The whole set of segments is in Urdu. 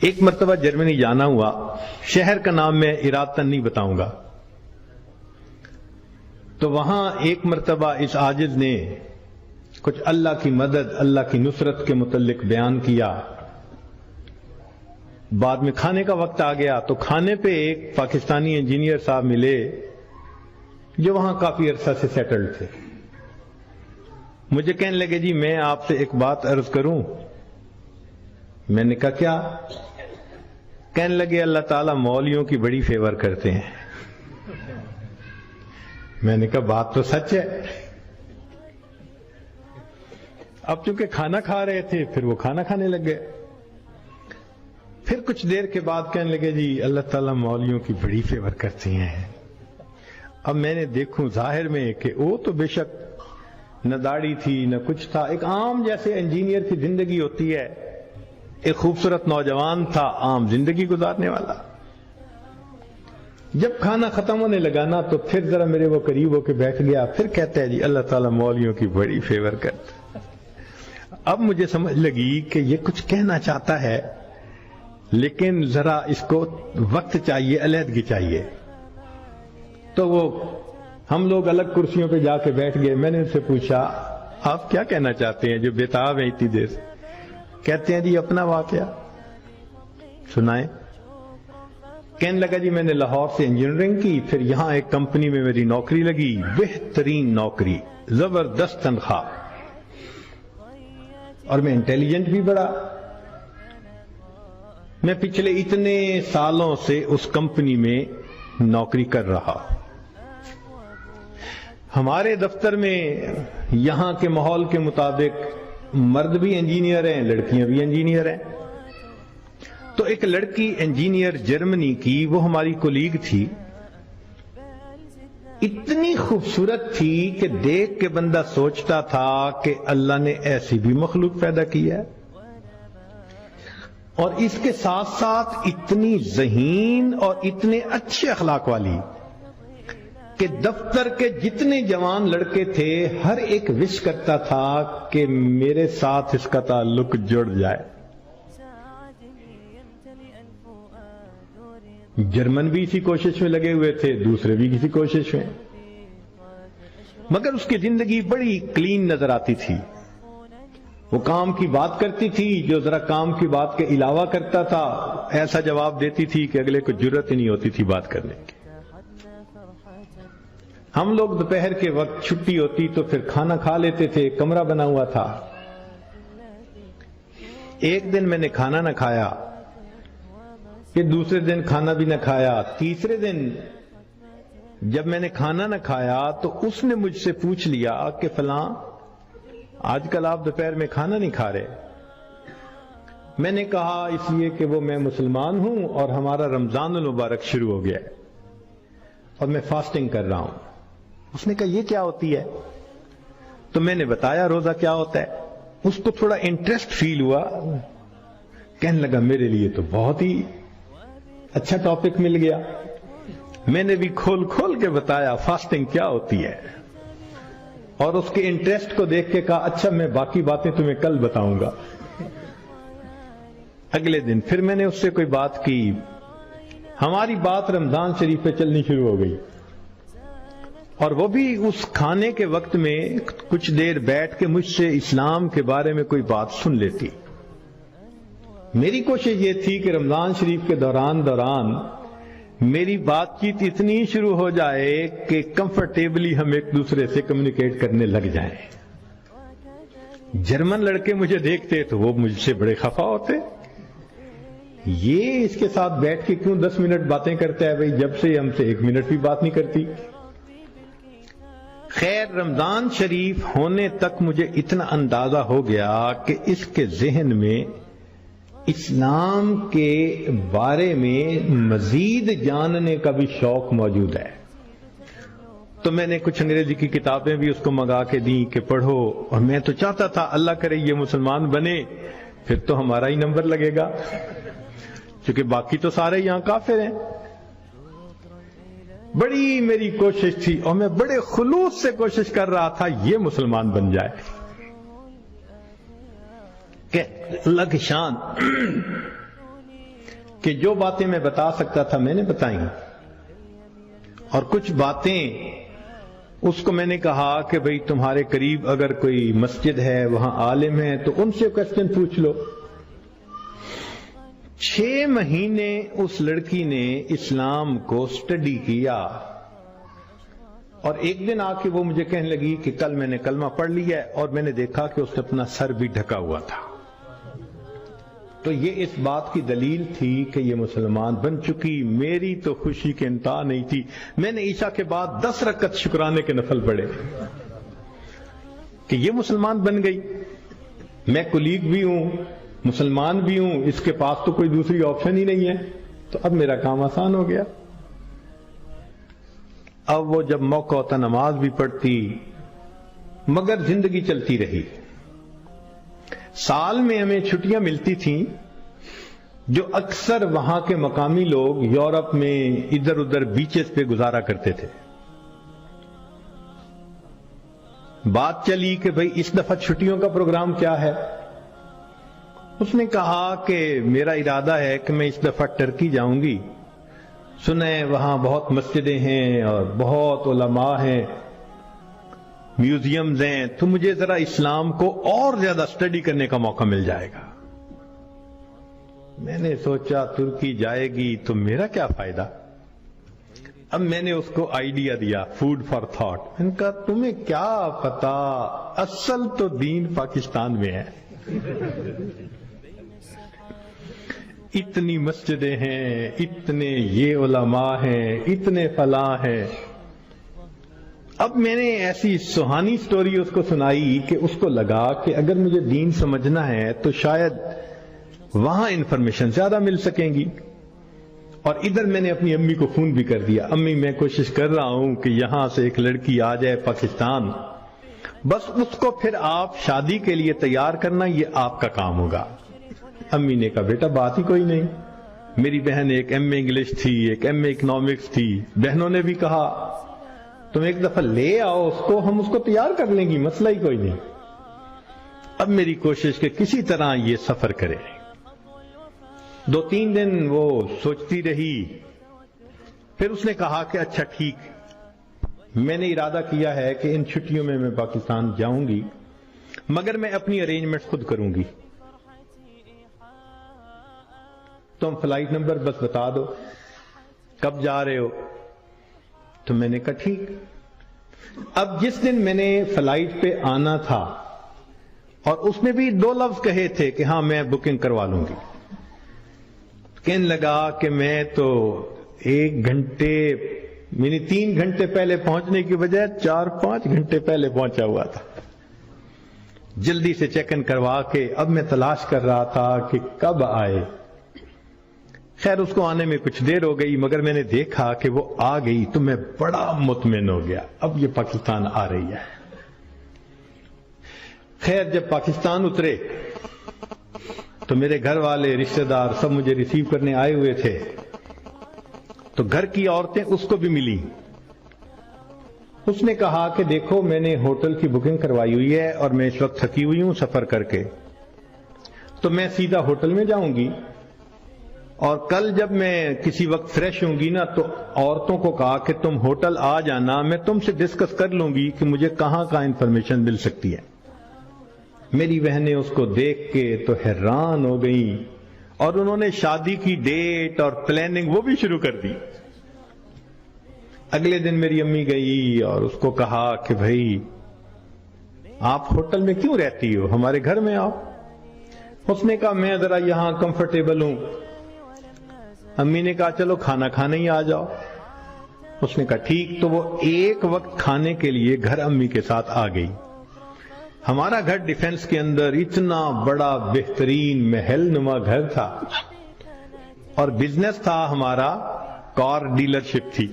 ایک مرتبہ جرمنی جانا ہوا، شہر کا نام میں ارادتاً نہیں بتاؤں گا، تو وہاں ایک مرتبہ اس عاجز نے کچھ اللہ کی مدد، اللہ کی نصرت کے متعلق بیان کیا۔ بعد میں کھانے کا وقت آ گیا تو کھانے پہ ایک پاکستانی انجینئر صاحب ملے جو وہاں کافی عرصہ سے سیٹلڈ تھے۔ مجھے کہنے لگے جی میں آپ سے ایک بات عرض کروں؟ میں نے کہا کیا؟ کہنے لگے اللہ تعالیٰ مولویوں کی بڑی فیور کرتے ہیں۔ میں نے کہا بات تو سچ ہے۔ اب چونکہ کھانا کھا رہے تھے پھر وہ کھانا کھانے لگ گئے۔ پھر کچھ دیر کے بعد کہنے لگے جی اللہ تعالیٰ مولویوں کی بڑی فیور کرتے ہیں۔ اب میں نے دیکھوں ظاہر میں کہ وہ تو بے شک نہ داڑھی تھی نہ کچھ تھا، ایک عام جیسے انجینئر کی زندگی ہوتی ہے، ایک خوبصورت نوجوان تھا عام زندگی گزارنے والا۔ جب کھانا ختم ہونے لگا نا تو پھر ذرا میرے وہ قریب ہو کے بیٹھ گیا، پھر کہتا ہے جی اللہ تعالیٰ مولویوں کی بڑی فیور کرتا۔ اب مجھے سمجھ لگی کہ یہ کچھ کہنا چاہتا ہے لیکن ذرا اس کو وقت چاہیے، علیحدگی چاہیے۔ تو وہ ہم لوگ الگ کرسیوں پہ جا کے بیٹھ گئے۔ میں نے ان سے پوچھا آپ کیا کہنا چاہتے ہیں جو بےتاب ہیں اتنی دیر سے؟ کہتے ہیں جی اپنا واقعہ سنائیں۔ کہنے لگا جی میں نے لاہور سے انجینئرنگ کی، پھر یہاں ایک کمپنی میں میری نوکری لگی، بہترین نوکری، زبردست تنخواہ، اور میں انٹیلیجنٹ بھی بڑا۔ میں پچھلے اتنے سالوں سے اس کمپنی میں نوکری کر رہا۔ ہمارے دفتر میں یہاں کے ماحول کے مطابق مرد بھی انجینئر ہیں، لڑکیاں بھی انجینئر ہیں۔ تو ایک لڑکی انجینئر جرمنی کی، وہ ہماری کولیگ تھی، اتنی خوبصورت تھی کہ دیکھ کے بندہ سوچتا تھا کہ اللہ نے ایسی بھی مخلوق پیدا کی ہے، اور اس کے ساتھ ساتھ اتنی ذہین اور اتنے اچھے اخلاق والی کہ دفتر کے جتنے جوان لڑکے تھے ہر ایک وش کرتا تھا کہ میرے ساتھ اس کا تعلق جڑ جائے۔ جرمن بھی اسی کوشش میں لگے ہوئے تھے، دوسرے بھی کسی کوشش میں، مگر اس کی زندگی بڑی کلین نظر آتی تھی۔ وہ کام کی بات کرتی تھی، جو ذرا کام کی بات کے علاوہ کرتا تھا ایسا جواب دیتی تھی کہ اگلے کو جرت ہی نہیں ہوتی تھی بات کرنے کی۔ ہم لوگ دوپہر کے وقت چھٹی ہوتی تو پھر کھانا کھا لیتے تھے، کمرہ بنا ہوا تھا۔ ایک دن میں نے کھانا نہ کھایا، پھر دوسرے دن کھانا بھی نہ کھایا، تیسرے دن جب میں نے کھانا نہ کھایا تو اس نے مجھ سے پوچھ لیا کہ فلاں آج کل آپ دوپہر میں کھانا نہیں کھا رہے؟ میں نے کہا اس لیے کہ وہ میں مسلمان ہوں اور ہمارا رمضان المبارک شروع ہو گیا ہے اور میں فاسٹنگ کر رہا ہوں۔ اس نے کہا یہ کیا ہوتی ہے؟ تو میں نے بتایا روزہ کیا ہوتا ہے۔ اس کو تھوڑا انٹرسٹ فیل ہوا، کہنے لگا میرے لیے تو بہت ہی اچھا ٹاپک مل گیا۔ میں نے بھی کھول کھول کے بتایا فاسٹنگ کیا ہوتی ہے، اور اس کے انٹرسٹ کو دیکھ کے کہا اچھا میں باقی باتیں تمہیں کل بتاؤں گا۔ اگلے دن پھر میں نے اس سے کوئی بات کی، ہماری بات رمضان شریف پہ چلنی شروع ہو گئی، اور وہ بھی اس کھانے کے وقت میں کچھ دیر بیٹھ کے مجھ سے اسلام کے بارے میں کوئی بات سن لیتی۔ میری کوشش یہ تھی کہ رمضان شریف کے دوران میری بات چیت اتنی شروع ہو جائے کہ کمفرٹیبلی ہم ایک دوسرے سے کمیونیکیٹ کرنے لگ جائیں۔ جرمن لڑکے مجھے دیکھتے تو وہ مجھ سے بڑے خفا ہوتے، یہ اس کے ساتھ بیٹھ کے کیوں 10 منٹ باتیں کرتا ہے، بھئی جب سے ہم سے 1 منٹ بھی بات نہیں کرتی۔ خیر رمضان شریف ہونے تک مجھے اتنا اندازہ ہو گیا کہ اس کے ذہن میں اسلام کے بارے میں مزید جاننے کا بھی شوق موجود ہے۔ تو میں نے کچھ انگریزی کی کتابیں بھی اس کو منگا کے دیں کہ پڑھو، اور میں تو چاہتا تھا اللہ کرے یہ مسلمان بنے، پھر تو ہمارا ہی نمبر لگے گا، کیونکہ باقی تو سارے یہاں کافر ہیں۔ بڑی میری کوشش تھی اور میں بڑے خلوص سے کوشش کر رہا تھا یہ مسلمان بن جائے کہ اللہ کی شان۔ کہ جو باتیں میں بتا سکتا تھا میں نے بتائیں، اور کچھ باتیں اس کو میں نے کہا کہ بھئی تمہارے قریب اگر کوئی مسجد ہے، وہاں عالم ہے، تو ان سے کوسچن پوچھ لو۔ 6 مہینے اس لڑکی نے اسلام کو سٹڈی کیا، اور ایک دن آ کے وہ مجھے کہنے لگی کہ کل میں نے کلمہ پڑھ لیا ہے، اور میں نے دیکھا کہ اس نے اپنا سر بھی ڈھکا ہوا تھا۔ تو یہ اس بات کی دلیل تھی کہ یہ مسلمان بن چکی۔ میری تو خوشی کے انتہا نہیں تھی۔ میں نے عشاء کے بعد 10 رکعت شکرانے کے نفل پڑھے کہ یہ مسلمان بن گئی۔ میں کلیگ بھی ہوں، مسلمان بھی ہوں، اس کے پاس تو کوئی دوسری آپشن ہی نہیں ہے، تو اب میرا کام آسان ہو گیا۔ اب وہ جب موقع ہوتا نماز بھی پڑھتی، مگر زندگی چلتی رہی۔ سال میں ہمیں چھٹیاں ملتی تھیں جو اکثر وہاں کے مقامی لوگ یورپ میں ادھر ادھر بیچز پہ گزارا کرتے تھے۔ بات چلی کہ بھئی اس دفعہ چھٹیوں کا پروگرام کیا ہے؟ اس نے کہا کہ میرا ارادہ ہے کہ میں اس دفعہ ٹرکی جاؤں گی، سنیں وہاں بہت مسجدیں ہیں اور بہت علماء ہیں، میوزیمز ہیں، تو مجھے ذرا اسلام کو اور زیادہ سٹڈی کرنے کا موقع مل جائے گا۔ میں نے سوچا ترکی جائے گی تو میرا کیا فائدہ؟ اب میں نے اس کو آئیڈیا دیا، فوڈ فار تھاٹ۔ ان کا تمہیں کیا پتا، اصل تو دین پاکستان میں ہے۔ اتنی مسجدیں ہیں، اتنے یہ علماء ہیں، اتنے فلاں ہیں۔ اب میں نے ایسی سہانی سٹوری اس کو سنائی کہ اس کو لگا کہ اگر مجھے دین سمجھنا ہے تو شاید وہاں انفارمیشن زیادہ مل سکیں گی۔ اور ادھر میں نے اپنی امی کو فون بھی کر دیا، امی میں کوشش کر رہا ہوں کہ یہاں سے ایک لڑکی آ جائے پاکستان، بس اس کو پھر آپ شادی کے لیے تیار کرنا، یہ آپ کا کام ہوگا۔ امی نے کہا بیٹا بات ہی کوئی نہیں۔ میری بہن ایک ایم اے انگلش تھی، ایک ایم اے اکنامکس تھی، بہنوں نے بھی کہا تم ایک دفعہ لے آؤ اس کو، ہم اس کو تیار کر لیں گی، مسئلہ ہی کوئی نہیں۔ اب میری کوشش کہ کسی طرح یہ سفر کرے۔ 2-3 دن وہ سوچتی رہی، پھر اس نے کہا کہ اچھا ٹھیک، میں نے ارادہ کیا ہے کہ ان چھٹیوں میں پاکستان جاؤں گی، مگر میں اپنی ارینجمنٹ خود کروں گی، تم فلائٹ نمبر بس بتا دو کب جا رہے ہو۔ تو میں نے کہا ٹھیک۔ اب جس دن میں نے فلائٹ پہ آنا تھا، اور اس نے بھی 2 لفظ کہے تھے کہ ہاں میں بکنگ کروا لوں گی، کہنے لگا کہ میں تو 1 گھنٹے یعنی 3 گھنٹے پہلے پہنچنے کی بجائے 4-5 گھنٹے پہلے پہنچا ہوا تھا۔ جلدی سے چیک ان کروا کے اب میں تلاش کر رہا تھا کہ کب آئے۔ خیر اس کو آنے میں کچھ دیر ہو گئی، مگر میں نے دیکھا کہ وہ آ گئی تو میں بڑا مطمئن ہو گیا، اب یہ پاکستان آ رہی ہے۔ خیر جب پاکستان اترے تو میرے گھر والے رشتہ دار سب مجھے ریسیو کرنے آئے ہوئے تھے، تو گھر کی عورتیں اس کو بھی ملی۔ اس نے کہا کہ دیکھو میں نے ہوٹل کی بکنگ کروائی ہوئی ہے اور میں اس وقت تھکی ہوئی ہوں سفر کر کے، تو میں سیدھا ہوٹل میں جاؤں گی، اور کل جب میں کسی وقت فریش ہوں گی نا تو عورتوں کو کہا کہ تم ہوٹل آ جانا، میں تم سے ڈسکس کر لوں گی کہ مجھے کہاں کا انفارمیشن مل سکتی ہے۔ میری بہنیں اس کو دیکھ کے تو حیران ہو گئیں، اور انہوں نے شادی کی ڈیٹ اور پلاننگ وہ بھی شروع کر دی۔ اگلے دن میری امی گئی اور اس کو کہا کہ بھائی آپ ہوٹل میں کیوں رہتی ہو، ہمارے گھر میں آؤ۔ اس نے کہا میں ذرا یہاں کمفرٹیبل ہوں۔ امی نے کہا چلو کھانا کھانے ہی آ جاؤ۔ اس نے کہا ٹھیک، تو وہ ایک وقت کھانے کے لیے گھر امی کے ساتھ آ گئی۔ ہمارا گھر ڈیفنس کے اندر اتنا بڑا بہترین محل نما گھر تھا، اور بزنس تھا ہمارا، کار ڈیلرشپ تھی۔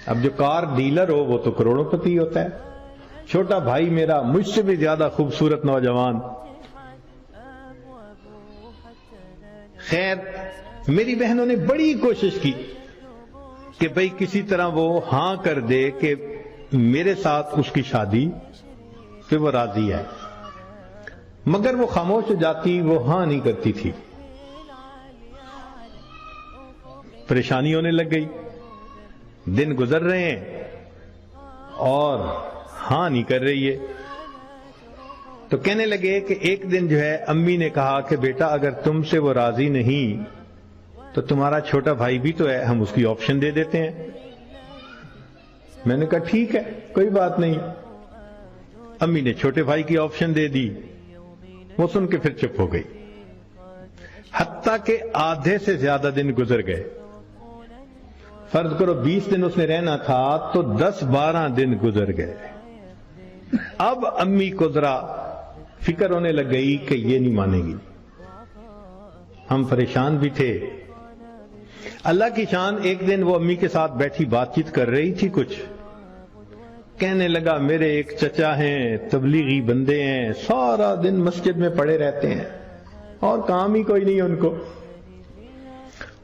اب جو کار ڈیلر ہو وہ تو کروڑوں پتی ہوتا ہے۔ چھوٹا بھائی میرا مجھ سے بھی زیادہ خوبصورت نوجوان۔ خیر میری بہنوں نے بڑی کوشش کی کہ بھئی کسی طرح وہ ہاں کر دے کہ میرے ساتھ اس کی شادی پہ وہ راضی ہے، مگر وہ خاموش ہو جاتی، وہ ہاں نہیں کرتی تھی۔ پریشانی ہونے لگ گئی. دن گزر رہے ہیں اور ہاں نہیں کر رہی ہے. تو کہنے لگے کہ ایک دن جو ہے امی نے کہا کہ بیٹا اگر تم سے وہ راضی نہیں تو تمہارا چھوٹا بھائی بھی تو ہے, ہم اس کی آپشن دے دیتے ہیں. میں نے کہا ٹھیک ہے کوئی بات نہیں. امی نے چھوٹے بھائی کی آپشن دے دی. وہ سن کے پھر چپ ہو گئی. حتیٰ کہ آدھے سے زیادہ دن گزر گئے. فرض کرو 20 دن اس نے رہنا تھا تو 10-12 دن گزر گئے. اب امی کو ذرا فکر ہونے لگ گئی کہ یہ نہیں مانے گی. ہم پریشان بھی تھے. اللہ کی شان, ایک دن وہ امی کے ساتھ بیٹھی بات چیت کر رہی تھی. کچھ کہنے لگا میرے ایک چچا ہیں, تبلیغی بندے ہیں, سارا دن مسجد میں پڑے رہتے ہیں اور کام ہی کوئی نہیں ان کو.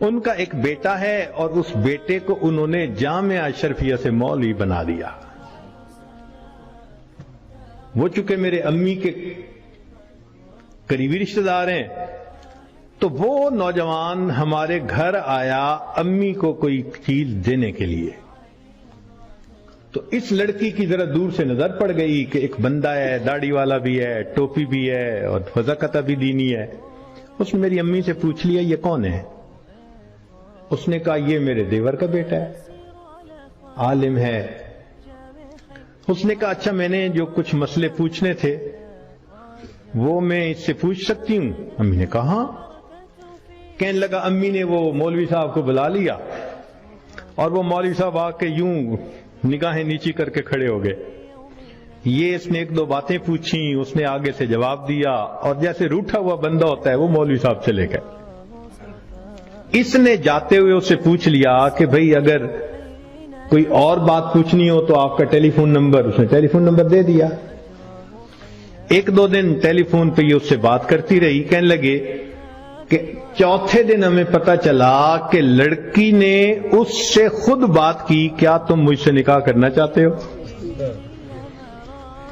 ان کا ایک بیٹا ہے اور اس بیٹے کو انہوں نے جامعہ اشرفیہ سے مولوی بنا دیا. وہ چونکہ میرے امی کے قریبی رشتہ دار ہیں تو وہ نوجوان ہمارے گھر آیا امی کو کوئی چیز دینے کے لیے. تو اس لڑکی کی ذرا دور سے نظر پڑ گئی کہ ایک بندہ ہے, داڑھی والا بھی ہے, ٹوپی بھی ہے اور وضاقتہ بھی دینی ہے. اس نے میری امی سے پوچھ لیا یہ کون ہے؟ اس نے کہا یہ میرے دیور کا بیٹا ہے, عالم ہے. اس نے کہا اچھا میں نے جو کچھ مسئلے پوچھنے تھے وہ میں اس سے پوچھ سکتی ہوں؟ امی نے کہا ہاں. کہنے لگا امی نے وہ مولوی صاحب کو بلا لیا اور وہ مولوی صاحب آ کے یوں نگاہیں نیچی کر کے کھڑے ہو گئے. یہ اس نے 1-2 باتیں پوچھی, اس نے آگے سے جواب دیا اور جیسے روٹھا ہوا بندہ ہوتا ہے وہ مولوی صاحب چلے گئے. اس نے جاتے ہوئے اس سے پوچھ لیا کہ بھئی اگر کوئی اور بات پوچھنی ہو تو آپ کا ٹیلی فون نمبر. اس نے ٹیلی فون نمبر دے دیا. 1-2 دن ٹیلی فون پہ یہ اس سے بات کرتی رہی. کہنے لگے کہ چوتھے دن ہمیں پتا چلا کہ لڑکی نے اس سے خود بات کی, کیا تم مجھ سے نکاح کرنا چاہتے ہو؟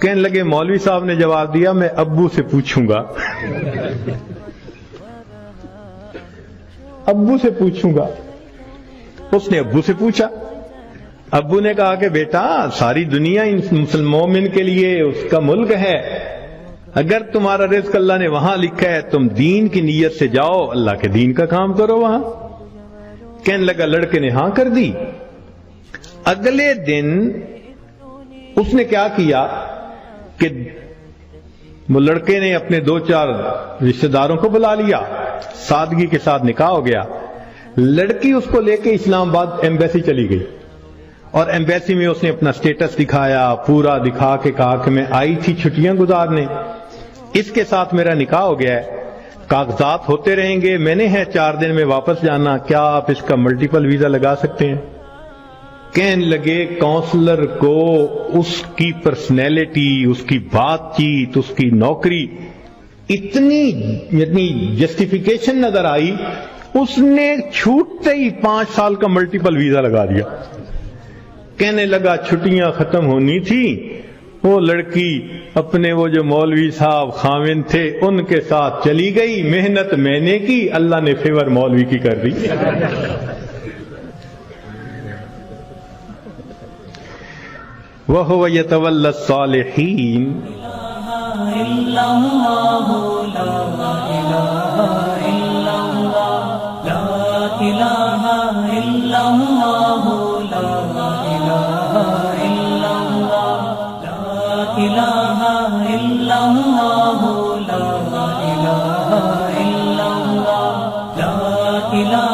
کہنے لگے مولوی صاحب نے جواب دیا میں ابو سے پوچھوں گا. ابو سے پوچھوں گا. اس نے ابو سے پوچھا. ابو نے کہا کہ بیٹا ساری دنیا مسلم مومن کے لیے اس کا ملک ہے, اگر تمہارا رزق اللہ نے وہاں لکھا ہے تم دین کی نیت سے جاؤ, اللہ کے دین کا کام کرو وہاں. کہنے لگا لڑکے نے ہاں کر دی. اگلے دن اس نے کیا کیا کہ وہ لڑکے نے اپنے 2-4 رشتہ داروں کو بلا لیا, سادگی کے ساتھ نکاح ہو گیا. لڑکی اس کو لے کے اسلام آباد ایمبیسی چلی گئی اور ایمبیسی میں اس نے اپنا سٹیٹس دکھایا, پورا دکھا کے کہا کہ میں آئی تھی چھٹیاں گزارنے, اس کے ساتھ میرا نکاح ہو گیا ہے, کاغذات ہوتے رہیں گے, میں نے ہے 4 دن میں واپس جانا, کیا آپ اس کا ملٹیپل ویزا لگا سکتے ہیں؟ کہنے لگے کونسلر کو اس کی پرسنالٹی, اس کی بات چیت, اس کی نوکری اتنی جسٹیفیکیشن نظر آئی, اس نے چھوٹتے ہی 5 سال کا ملٹیپل ویزا لگا دیا. کہنے لگا چھٹیاں ختم ہونی تھی, وہ لڑکی اپنے وہ جو مولوی صاحب خاوند تھے ان کے ساتھ چلی گئی. محنت میں نے کی, اللہ نے فیور مولوی کی کر دی. وَهُوَ يَتَوَلَّى الصَّالِحِينَ. لا